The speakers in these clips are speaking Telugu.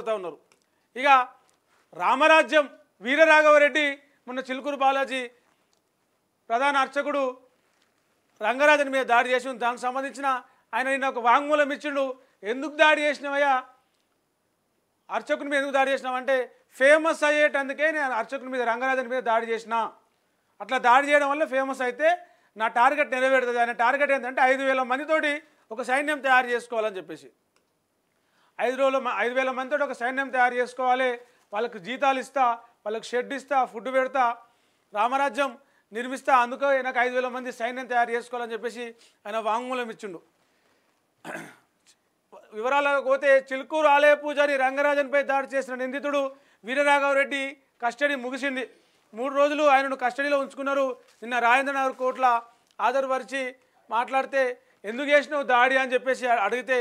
రెచ్చగొడతా ఉన్నారు. ఇక రామరాజ్యం వీరరాఘవరెడ్డి మొన్న చిలుకూరు బాలాజీ ప్రధాన అర్చకుడు రంగరాజన్ మీద దాడి చేసి దానికి సంబంధించిన ఆయన నిన్న ఒక వాంగ్మూలం ఇచ్చిండు. ఎందుకు దాడి చేసినావయ్యా, అర్చకుని మీద ఎందుకు దాడి చేసినావంటే ఫేమస్ అయ్యేటందుకే నేను అర్చకుని మీద రంగరాజన్ మీద దాడి చేసిన, అట్లా దాడి చేయడం వల్ల ఫేమస్ అయితే నా టార్గెట్ నెరవేరుతుంది. ఆయన టార్గెట్ ఏంటంటే 5,000 మందితోటి ఒక సైన్యం తయారు చేసుకోవాలని చెప్పేసి 5,000 మందితో ఒక సైన్యం తయారు చేసుకోవాలి, వాళ్ళకి జీతాలు ఇస్తా, వాళ్ళకి షెడ్ ఇస్తా, ఫుడ్ పెడతా, రామరాజ్యం నిర్మిస్తా, అందుకో నాకు 5,000 మంది సైన్యం తయారు చేసుకోవాలని చెప్పేసి ఆయన వాంగ్మూలం ఇచ్చిండు. వివరాలకు పోతే చిలుకూరు ఆలయ పూజారి రంగరాజన్పై దాడి చేసిన నిందితుడు వీరరాఘవరెడ్డి కస్టడీ ముగిసింది. 3 రోజులు ఆయనను కస్టడీలో ఉంచుకున్నారు. నిన్న రాజేంద్రనగర్ కోర్టులో హాజరుపరిచి మాట్లాడితే ఎందుకు చేసినావు దాడి అని చెప్పేసి అడిగితే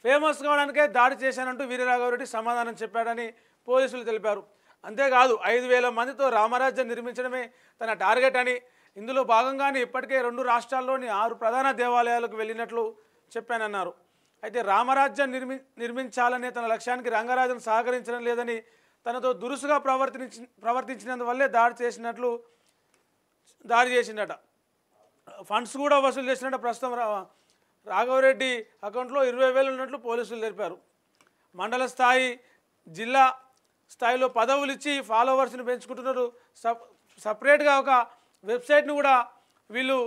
ఫేమస్ కావడానికే దాడి చేశానంటూ వీరరాఘవరెడ్డి సమాధానం చెప్పాడని పోలీసులు తెలిపారు. అంతేకాదు 5,000 మందితో రామరాజ్యం నిర్మించడమే తన టార్గెట్ అని, ఇందులో భాగంగానే ఇప్పటికే 2 రాష్ట్రాల్లోని 6 ప్రధాన దేవాలయాలకు వెళ్ళినట్లు చెప్పానన్నారు. అయితే రామరాజ్యం నిర్మించాలనే తన లక్ష్యానికి రంగరాజన్ సహకరించడం లేదని, తనతో దురుసుగా ప్రవర్తించినందువల్లే దాడి చేసిందట. ఫండ్స్ కూడా వసూలు చేసినట్టు ప్రస్తుతం రాఘవరెడ్డి అకౌంట్లో 20,000 ఉన్నట్లు పోలీసులు తెలిపారు. మండల స్థాయి, జిల్లా స్థాయిలో పదవులు ఇచ్చి ఫాలోవర్స్ని పెంచుకుంటున్నారు. సపరేట్గా ఒక వెబ్సైట్ను కూడా వీళ్ళు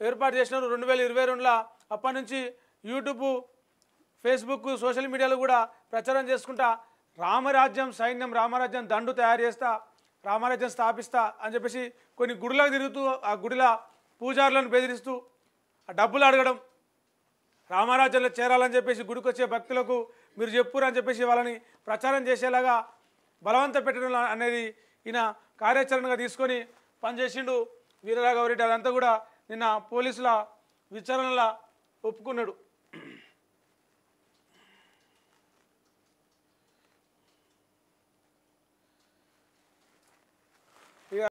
ఏర్పాటు చేసినారు 2022లో. అప్పటి నుంచి యూట్యూబ్, ఫేస్బుక్, సోషల్ మీడియాలో కూడా ప్రచారం చేసుకుంటా రామరాజ్యం సైన్యం, రామరాజ్యం దండు తయారు చేస్తా, రామరాజ్యం స్థాపిస్తా అని చెప్పేసి కొన్ని గుడులకు తిరుగుతూ ఆ గుడిలో పూజారులను బెదిరిస్తూ ఆ డబ్బులు అడగడం, రామరాజ్యంలో చేరాలని చెప్పేసి గుడికి వచ్చే భక్తులకు మీరు చెప్పురు అని చెప్పేసి వాళ్ళని ప్రచారం చేసేలాగా బలవంత పెట్టడం అనేది ఈయన కార్యాచరణగా తీసుకొని పనిచేసిండు వీరరాఘవరెడ్డి. అదంతా కూడా నిన్న పోలీసుల విచారణలో ఒప్పుకున్నాడు.